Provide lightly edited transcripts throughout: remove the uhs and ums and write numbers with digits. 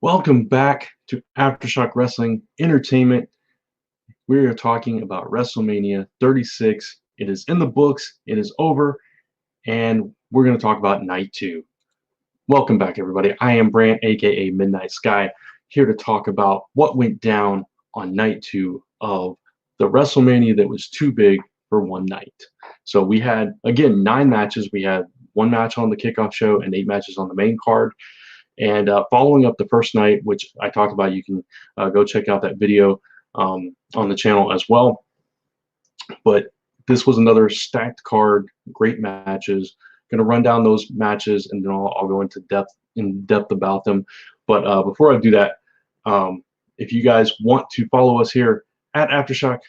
Welcome back to Aftershock Wrestling Entertainment. We are talking about WrestleMania 36. It is in the books, it is over, and we're going to talk about Night 2. Welcome back, everybody. I am Brant, aka Midnight Sky, here to talk about what went down on Night 2 of the WrestleMania that was too big for one night. So we had, again, 9 matches. We had 1 match on the kickoff show and 8 matches on the main card. And following up the first night, which I talked about, you can go check out that video on the channel as well. But this was another stacked card, great matches. Going to run down those matches, and then I'll go into depth about them. But before I do that, if you guys want to follow us here at Aftershock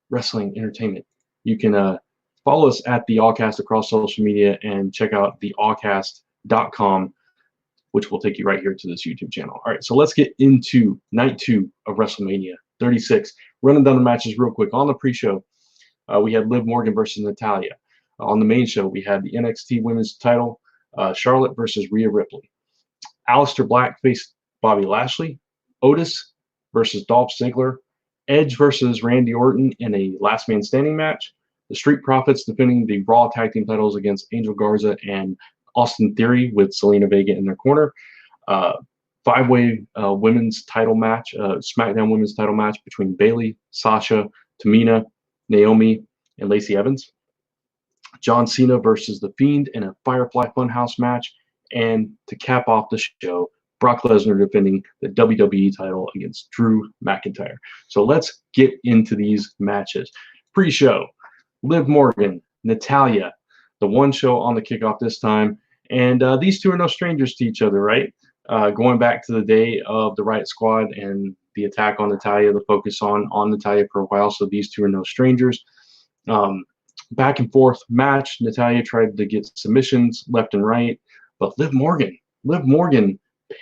Wrestling Entertainment, you can follow us at the Allcast across social media and check out the allcast.com, which will take you right here to this YouTube channel. All right, so let's get into Night 2 of WrestleMania 36. Running down the matches real quick. On the pre-show, we had Liv Morgan versus Natalya. On the main show, we had the NXT Women's title, Charlotte versus Rhea Ripley. Alistair Black faced Bobby Lashley. Otis versus Dolph Ziggler. Edge versus Randy Orton in a last man standing match. The Street Profits defending the Raw Tag Team titles against Angel Garza and Austin Theory with Selena Vega in their corner. 5-way women's title match, Smackdown women's title match between Bayley, Sasha, Tamina, Naomi, and Lacey Evans. John Cena versus The Fiend in a Firefly Funhouse match. And to cap off the show, Brock Lesnar defending the WWE title against Drew McIntyre. So let's get into these matches. Pre-show, Liv Morgan, Natalya, the one show on the kickoff this time. And these two are no strangers to each other, right? Going back to the day of the Riot Squad and the attack on Natalya, the focus on Natalya for a while, so these two are no strangers. Back and forth match. Natalya tried to get submissions left and right, but Liv Morgan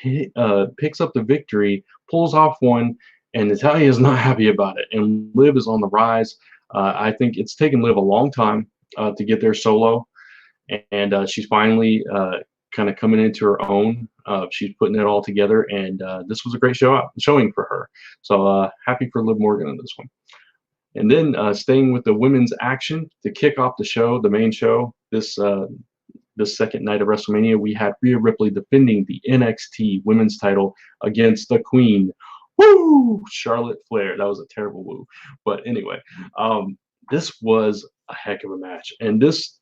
picks up the victory, pulls off one, and Natalya is not happy about it. And Liv is on the rise. I think it's taken Liv a long time to get there solo, and she's finally kind of coming into her own. She's putting it all together, and this was a great showing for her. So happy for Liv Morgan on this one. And then staying with the women's action to kick off the show, the main show, this second night of WrestleMania, we had Rhea Ripley defending the NXT women's title against the Queen. Woo! Charlotte Flair. That was a terrible woo. But anyway, this was a heck of a match. And this,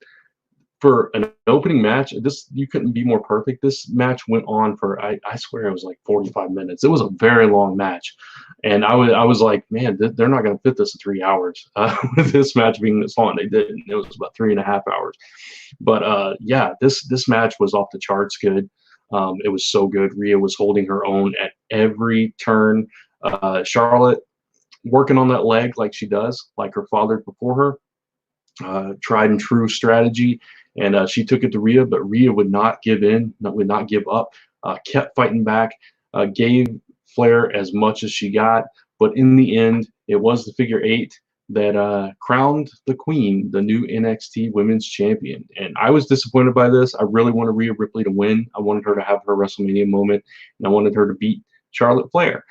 for an opening match, you couldn't be more perfect. This match went on for, I swear it was like 45 minutes. It was a very long match. And I was like, man, they're not going to fit this in 3 hours with this match being this long. They didn't. It was about 3.5 hours. But yeah, this match was off the charts good. It was so good. Rhea was holding her own at every turn. Charlotte working on that leg like she does, like her father before her. Tried and true strategy, and she took it to Rhea, but Rhea would not give in, would not give up, kept fighting back, gave Flair as much as she got, but in the end, it was the figure 8 that crowned the Queen, the new NXT Women's Champion. And I was disappointed by this. I really wanted Rhea Ripley to win. I wanted her to have her WrestleMania moment, and I wanted her to beat Charlotte Flair.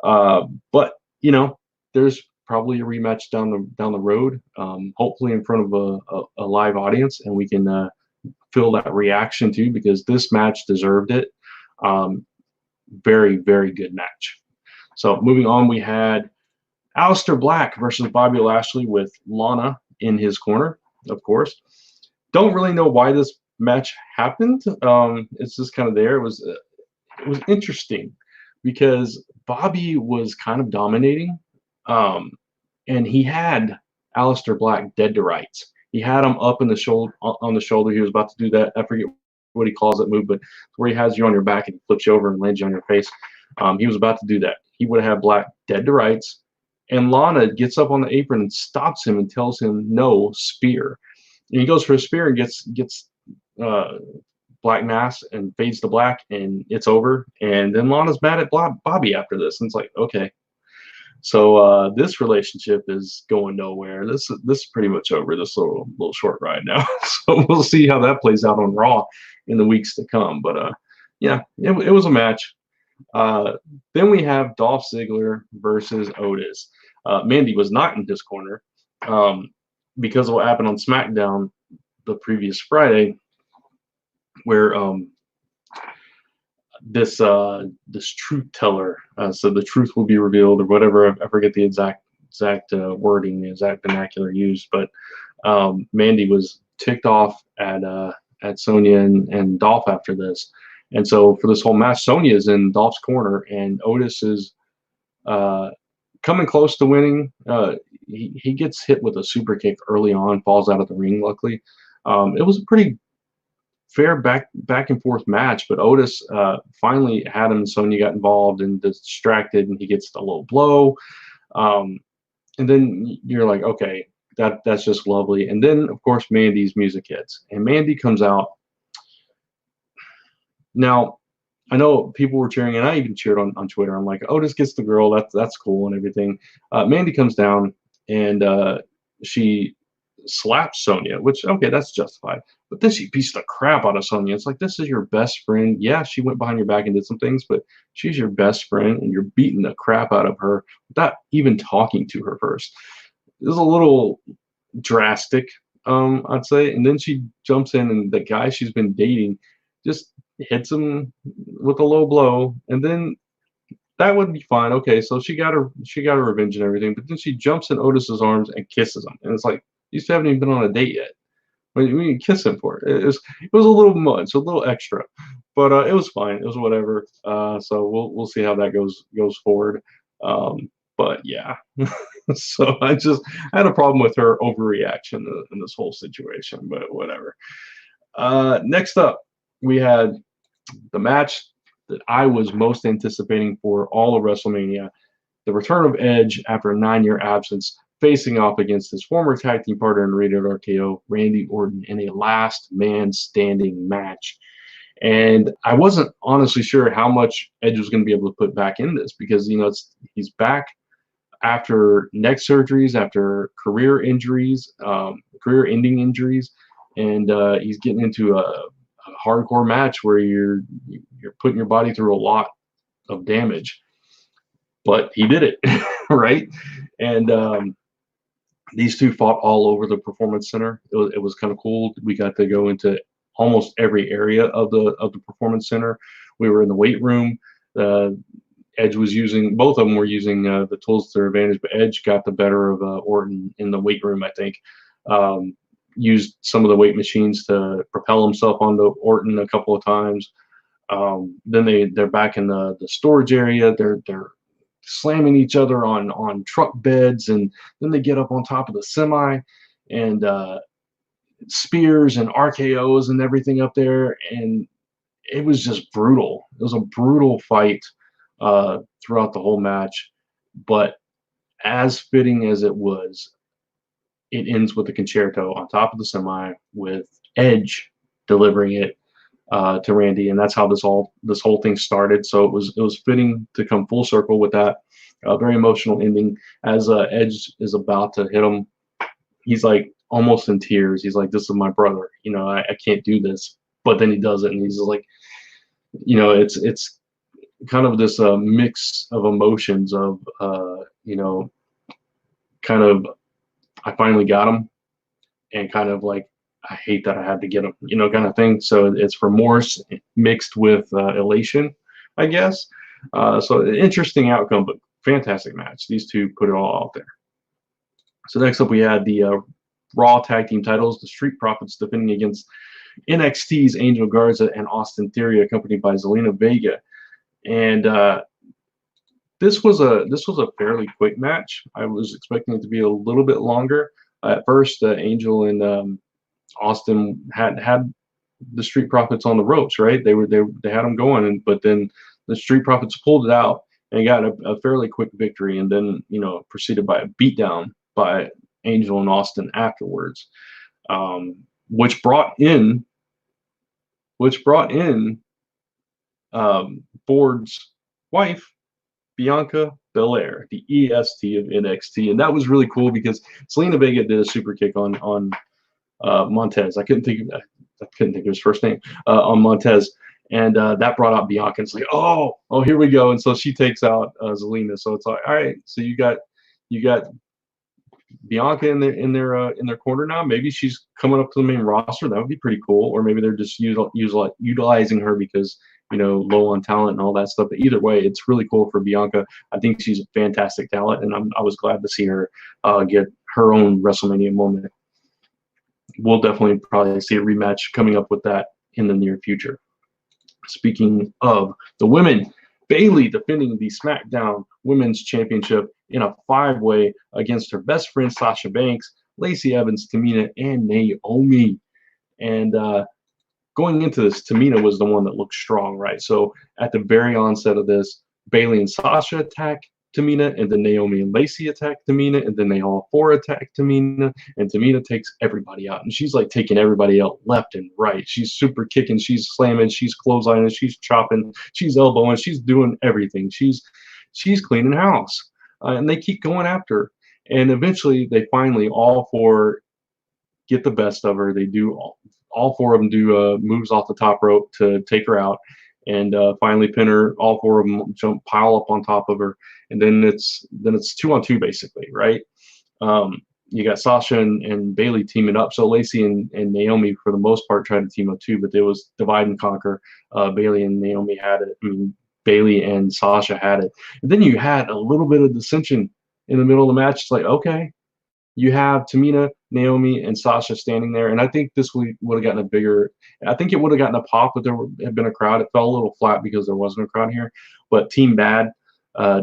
But you know, there's probably a rematch down the road, hopefully in front of a live audience, and we can feel that reaction too, because this match deserved it. Very, very good match. So moving on, we had Aleister Black versus Bobby Lashley with Lana in his corner, of course. Don't really know why this match happened. It's just kind of there. It was interesting because Bobby was kind of dominating. And he had Aleister Black dead to rights. He had him up in the shoulder, on the shoulder. He was about to do that. I forget what he calls that move, but where he has you on your back and flips you over and lands you on your face. He was about to do that. He would have Black dead to rights, and Lana gets up on the apron and stops him and tells him no, spear. And he goes for a spear and gets Black mask and fades to black, and it's over. And then Lana's mad at Bobby after this, and it's like, okay. So this relationship is going nowhere. This is pretty much over. This little short ride now. So we'll see how that plays out on Raw in the weeks to come. But yeah, it was a match. Then we have Dolph Ziggler versus Otis. Mandy was not in this corner because of what happened on SmackDown the previous Friday, where this truth teller so the truth will be revealed or whatever. I forget the exact wording, the exact vernacular used, but Mandy was ticked off at Sonya and Dolph after this. And so for this whole match, Sonya is in Dolph's corner, and Otis is coming close to winning. He gets hit with a super kick early on, falls out of the ring, luckily. It was a pretty fair back and forth match, but Otis finally had him, and Sonya got involved and distracted, and he gets the low blow. And then you're like, okay, that's just lovely. And then, of course, Mandy's music hits, and Mandy comes out. Now, I know people were cheering, and I even cheered on Twitter. I'm like, Otis gets the girl. That's cool and everything. Mandy comes down, and she slaps Sonya, which, okay, that's justified. But then she beats the crap out of Sonya. It's like, this is your best friend. Yeah, she went behind your back and did some things, but she's your best friend, and you're beating the crap out of her without even talking to her first. It was a little drastic, I'd say. And then she jumps in, and the guy she's been dating just hits him with a low blow, and then that would be fine. Okay, so she got her revenge and everything, but then she jumps in Otis's arms and kisses him, and it's like, you still haven't even been on a date yet. What do you kiss him for? It was a little much, a little extra, but it was fine. It was whatever. So we'll see how that goes forward. But yeah, so I had a problem with her overreaction in this whole situation, but whatever. Next up, we had the match that I was most anticipating for all of WrestleMania, the return of Edge after a 9-year absence, facing off against his former tag team partner in Rated RKO, Randy Orton, in a last man standing match. And I wasn't honestly sure how much Edge was going to be able to put back in this, because he's back after neck surgeries, after career injuries, career-ending injuries, and he's getting into a hardcore match where you're putting your body through a lot of damage. But he did it, right? And these two fought all over the Performance Center. It was kind of cool. We got to go into almost every area of the Performance Center. We were in the weight room. Edge was using, both of them were using the tools to their advantage, but Edge got the better of Orton in the weight room, I think. Used some of the weight machines to propel himself onto Orton a couple of times. Then they're back in the storage area. They're slamming each other on truck beds, and then they get up on top of the semi, and spears and RKOs and everything up there, and it was just brutal. It was a brutal fight throughout the whole match, but as fitting as it was, it ends with a concerto on top of the semi with Edge delivering it to Randy, and that's how this whole thing started. So it was fitting to come full circle with that very emotional ending. As Edge is about to hit him, he's like almost in tears. He's like, "This is my brother. I can't do this." But then he does it, and he's like, it's kind of this mix of emotions of kind of, I finally got him, and kind of like, I hate that I had to get him, kind of thing. So it's remorse mixed with elation, I guess. So interesting outcome, but fantastic match. These two put it all out there. So next up, we had the Raw Tag Team titles, the Street Profits defending against NXT's Angel Garza and Austin Theory, accompanied by Zelina Vega. And this was a fairly quick match. I was expecting it to be a little bit longer. At first, Angel and Austin had the Street Profits on the ropes, right? They had them going, but then the Street Profits pulled it out and got a fairly quick victory, and then proceeded by a beatdown by Angel and Austin afterwards, which brought in Ford's wife, Bianca Belair, the EST of NXT, and that was really cool because Zelina Vega did a super kick on Montez. I couldn't think of his first name, on Montez, And that brought out Bianca. And it's like, oh, here we go. And so she takes out Zelina. So it's like, all right, so you got Bianca in their corner now. Maybe she's coming up to the main roster. That would be pretty cool. Or maybe they're just utilizing her because low on talent and all that stuff. But either way, it's really cool for Bianca. I think she's a fantastic talent, and I was glad to see her get her own WrestleMania moment. We'll definitely probably see a rematch coming up with that in the near future. Speaking of the women, Bayley defending the SmackDown Women's Championship in a 5-way against her best friend Sasha Banks, Lacey Evans, Tamina, and Naomi. And going into this, Tamina was the one that looked strong, right? So at the very onset of this, Bayley and Sasha attack Tamina, and then Naomi and Lacey attack Tamina, and then they all four attack Tamina, and Tamina takes everybody out. And she's like taking everybody out left and right. She's super kicking, she's slamming, she's clotheslining, she's chopping, she's elbowing, she's doing everything. She's cleaning house. And they keep going after her. And eventually, they finally, all four get the best of her. They do all four of them do moves off the top rope to take her out, and finally pin her. All four of them pile up on top of her, and then it's 2-on-2 basically, right? You got Sasha and Bayley teaming up. So Lacey and Naomi for the most part tried to team up too, but there was divide and conquer. Bayley and Naomi had it. I mean, Bayley and Sasha had it. And then you had a little bit of dissension in the middle of the match. It's like, okay, you have Tamina, Naomi, and Sasha standing there, and I think this would have gotten a bigger. I think it would have gotten a pop if there had been a crowd. It fell a little flat because there wasn't a crowd here. But Team Bad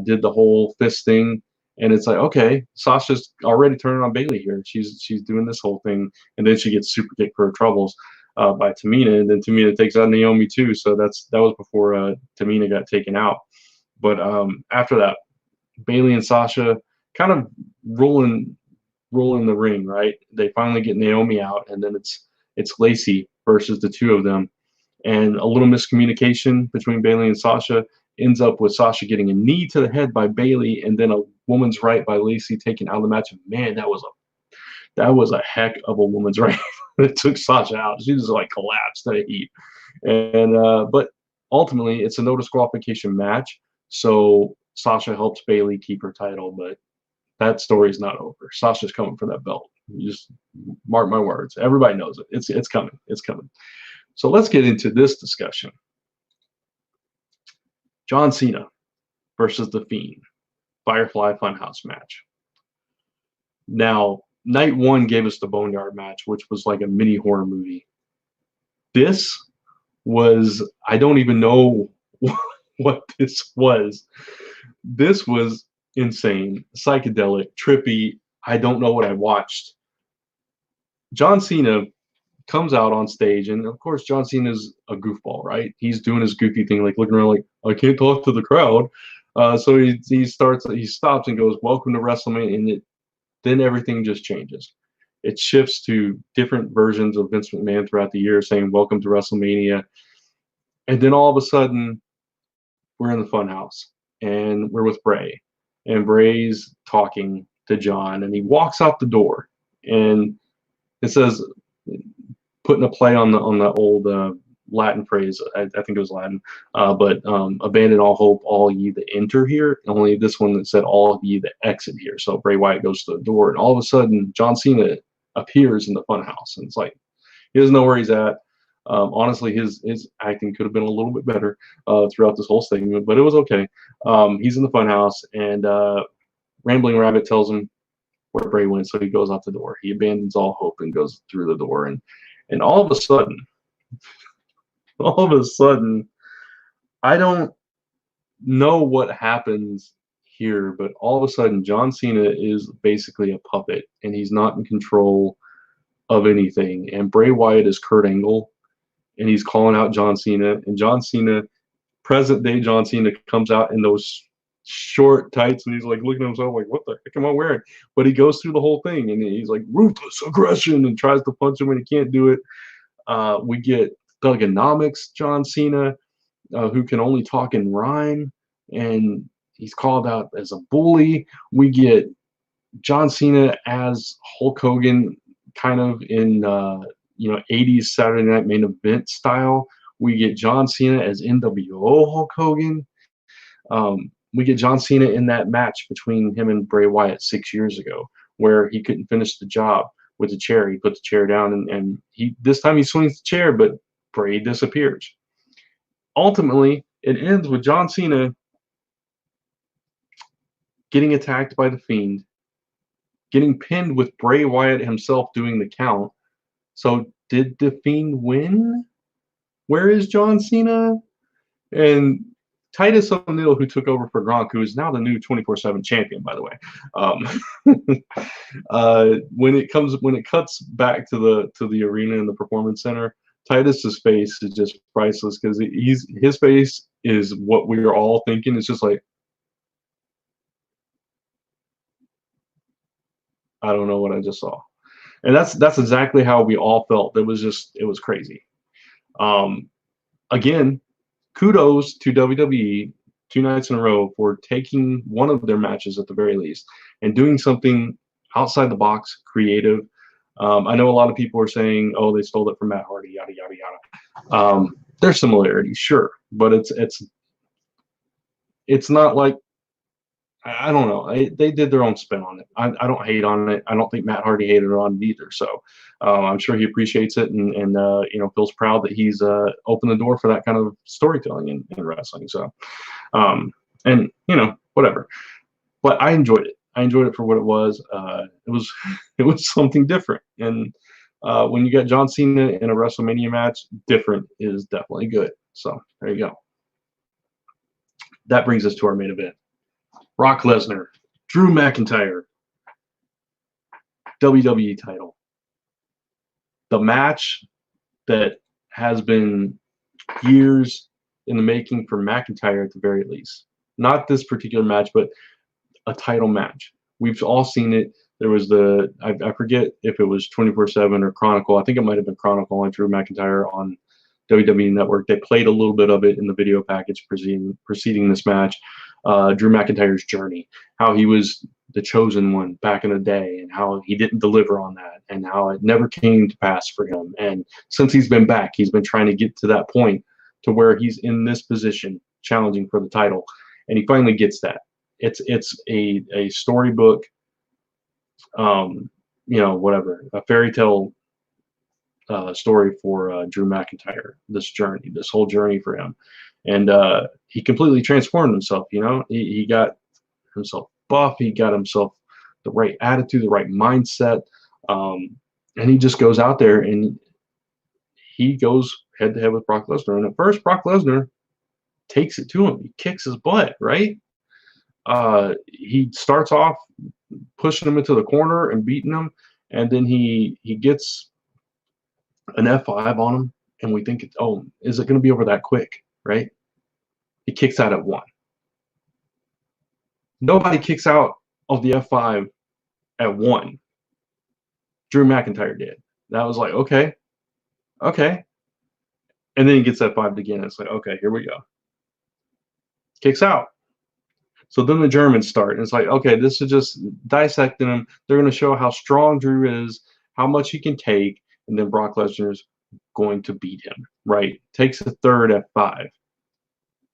did the whole fist thing, and it's like, okay, Sasha's already turning on Bayley here. She's doing this whole thing, and then she gets super kicked for her troubles by Tamina, and then Tamina takes out Naomi too. So that was before Tamina got taken out. But after that, Bayley and Sasha kind of rolling the ring, right? They finally get Naomi out, and then it's Lacey versus the two of them, and a little miscommunication between Bayley and Sasha ends up with Sasha getting a knee to the head by Bayley, and then a woman's right by Lacey taken out of the match. And man, that was a heck of a woman's right that took Sasha out. She just like collapsed at a heat, and but ultimately it's a no disqualification match, so Sasha helps Bayley keep her title, but that story's not over. Sasha's coming for that belt. You just mark my words. Everybody knows it. It's coming. It's coming. So let's get into this discussion. John Cena versus The Fiend. Firefly Funhouse match. Now, night one gave us the Boneyard match, which was like a mini horror movie. This was, I don't even know what this was. This was insane, psychedelic, trippy. I don't know what I watched. John Cena comes out on stage, and of course John Cena's a goofball, right? He's doing his goofy thing, like looking around like, I can't talk to the crowd. So he stops and goes, welcome to WrestleMania, and then everything just changes. It shifts to different versions of Vince McMahon throughout the year saying, welcome to WrestleMania. And then all of a sudden, we're in the Funhouse, and we're with Bray. And Bray's talking to John, and he walks out the door, and it says, putting a play on the old Latin phrase. I think it was Latin, but abandon all hope, all ye that enter here. Only this one that said all ye that exit here. So Bray Wyatt goes to the door, and all of a sudden John Cena appears in the Funhouse, and it's like he doesn't know where he's at. Honestly, his acting could have been a little bit better throughout this whole segment, but it was okay. He's in the Funhouse, and Rambling Rabbit tells him where Bray went, so he goes out the door. He abandons all hope and goes through the door, and all of a sudden, I don't know what happens here, but all of a sudden, John Cena is basically a puppet, and he's not in control of anything. And Bray Wyatt is Kurt Angle, and he's calling out John Cena, and John Cena, present day John Cena, comes out in those short tights, and he's like looking at himself like, what the heck am I wearing? But he goes through the whole thing, and he's like ruthless aggression, and tries to punch him, and he can't do it. We get Thuganomics John Cena, who can only talk in rhyme, and he's called out as a bully. We get John Cena as Hulk Hogan, kind of in 80s Saturday Night Main Event style, We get John Cena as NWO Hulk Hogan. We get John Cena in that match between him and Bray Wyatt 6 years ago, where he couldn't finish the job with the chair. He put the chair down, and this time he swings the chair, but Bray disappears. Ultimately, it ends with John Cena getting attacked by the Fiend, getting pinned with Bray Wyatt himself doing the count. So did the Fiend win? Where is John Cena? And Titus O'Neil, who took over for Gronk, who is now the new 24/7 champion, by the way. When it cuts back to the arena in the Performance Center, Titus's face is just priceless, because his face is what we are all thinking. It's just like, I don't know what I just saw. And that's exactly how we all felt. It was crazy. Again, kudos to WWE 2 nights in a row for taking one of their matches at the very least and doing something outside the box, creative. I know a lot of people are saying, "Oh, they stole it from Matt Hardy," yada yada yada. There's similarities, sure, but it's not like, I don't know. They did their own spin on it. I don't hate on it. I don't think Matt Hardy hated on it either. So I'm sure he appreciates it, and feels proud that he's opened the door for that kind of storytelling in wrestling. So and whatever. But I enjoyed it. I enjoyed it for what it was. It was something different. And when you got John Cena in a WrestleMania match, different is definitely good. So there you go. That brings us to our main event. Brock Lesnar, Drew McIntyre, WWE title. The match that has been years in the making for McIntyre at the very least. Not this particular match, but a title match. We've all seen it. There was I forget if it was 24/7 or Chronicle. I think it might have been Chronicle on Drew McIntyre on WWE Network. They played a little bit of it in the video package preceding this match. Drew McIntyre's journey, how he was the chosen one back in the day, and how he didn't deliver on that, and how it never came to pass for him. And since he's been back, he's been trying to get to that point to where he's in this position, challenging for the title, and he finally gets that. It's a storybook, whatever, a fairy tale story for Drew McIntyre. This whole journey for him. And he completely transformed himself. He got himself buff. He got himself the right attitude, the right mindset, and he just goes out there and he goes head to head with Brock Lesnar. And at first, Brock Lesnar takes it to him. He kicks his butt, right? He starts off pushing him into the corner and beating him, and then he gets an F5 on him, and we think, oh, is it going to be over that quick? Right? He kicks out at 1. Nobody kicks out of the F5 at 1. Drew McIntyre did. That was like, okay. And then he gets F5'd again. It's like, okay, here we go. Kicks out. So then the Germans start, and it's like, okay, this is just dissecting him. They're going to show how strong Drew is, how much he can take, and then Brock Lesnar's going to beat him, right? Takes a third F5.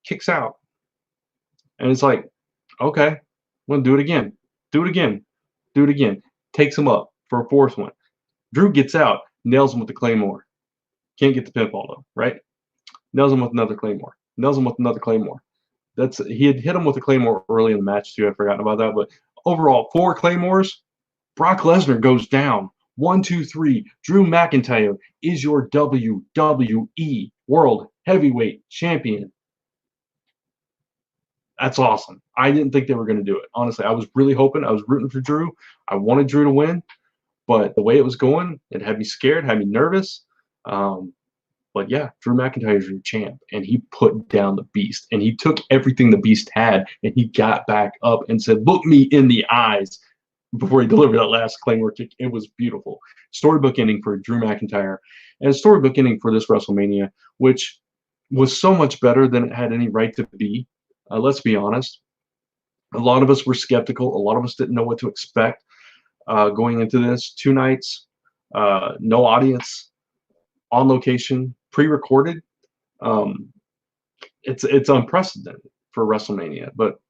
Kicks out. And it's like, okay, we'll do it again. Do it again. Do it again. Takes him up for a fourth one. Drew gets out, nails him with the Claymore. Can't get the pinfall though, right? Nails him with another Claymore. Nails him with another Claymore. He had hit him with a Claymore early in the match too. I've forgotten about that. But overall, 4 Claymores. Brock Lesnar goes down. 1, 2, 3. Drew McIntyre is your WWE World Heavyweight Champion. That's awesome. I didn't think they were going to do it. Honestly, I was really hoping. I was rooting for Drew. I wanted Drew to win. But the way it was going, it had me scared, had me nervous. But yeah, Drew McIntyre is your champ. And he put down the Beast. And he took everything the Beast had, and he got back up and said, look me in the eyes, before he delivered that last Claymore kick. It was beautiful. Storybook ending for Drew McIntyre. And a storybook ending for this WrestleMania, which was so much better than it had any right to be. Let's be honest. A lot of us were skeptical. A lot of us didn't know what to expect going into this. 2 nights, no audience, on location, pre-recorded. Um, it's unprecedented for WrestleMania, but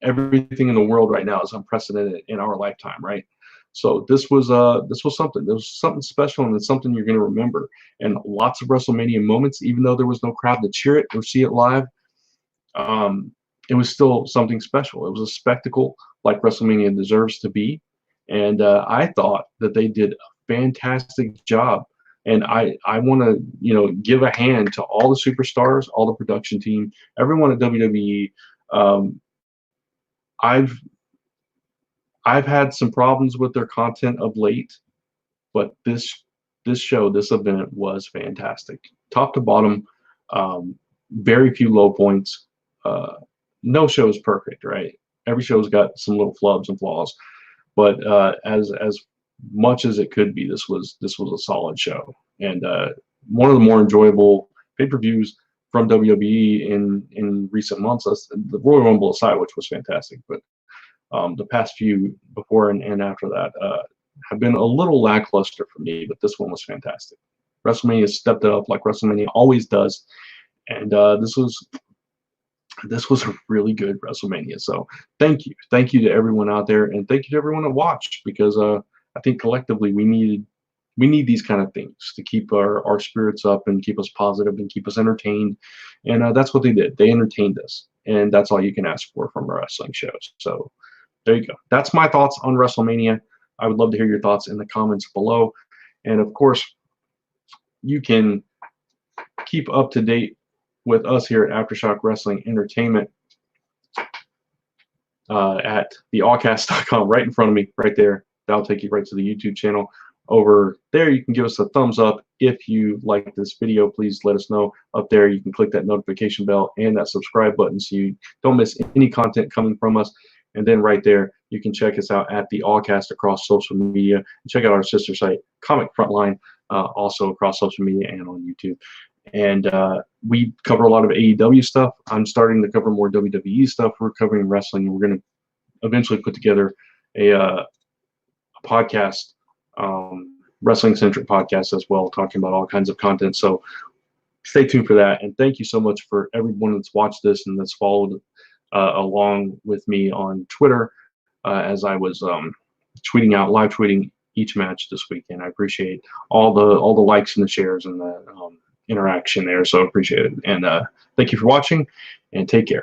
everything in the world right now is unprecedented in our lifetime, right? So this was something. This was something special, and it's something you're going to remember. And lots of WrestleMania moments, even though there was no crowd to cheer it or see it live, um, it was still something special. It was a spectacle like WrestleMania deserves to be, and I thought that they did a fantastic job. And I want to give a hand to all the superstars, all the production team, everyone at WWE. Um, I've I've had some problems with their content of late, but this event was fantastic, top to bottom. Very few low points. Uh, no show is perfect, right? Every show's got some little flubs and flaws, but as much as it could be, this was a solid show, and one of the more enjoyable pay-per-views from WWE in recent months. The Royal Rumble aside, which was fantastic, but the past few before and after that have been a little lackluster for me, but this one was fantastic. WrestleMania stepped it up like WrestleMania always does, and this was a really good WrestleMania. So thank you to everyone out there, and thank you to everyone that watched, because I think collectively we need these kind of things to keep our spirits up and keep us positive and keep us entertained, and that's what they did. They entertained us, and that's all you can ask for from wrestling shows. So there you go. That's my thoughts on WrestleMania. I would love to hear your thoughts in the comments below. And of course, you can keep up to date with us here at Aftershock Wrestling Entertainment at theallcast.com, right in front of me, right there. That'll take you right to the YouTube channel. Over there, you can give us a thumbs up. If you like this video, please let us know. Up there, you can click that notification bell and that subscribe button so you don't miss any content coming from us. And then right there, you can check us out at the Allcast across social media. And check out our sister site, Comic Frontline, also across social media and on YouTube. And we cover a lot of AEW stuff. I'm starting to cover more WWE stuff. We're covering wrestling. We're going to eventually put together a podcast, wrestling-centric podcast as well, talking about all kinds of content. So stay tuned for that. And thank you so much for everyone that's watched this and that's followed along with me on Twitter as I was live tweeting each match this weekend. I appreciate all the likes and the shares and the interaction there, so I appreciate it. And thank you for watching, and take care.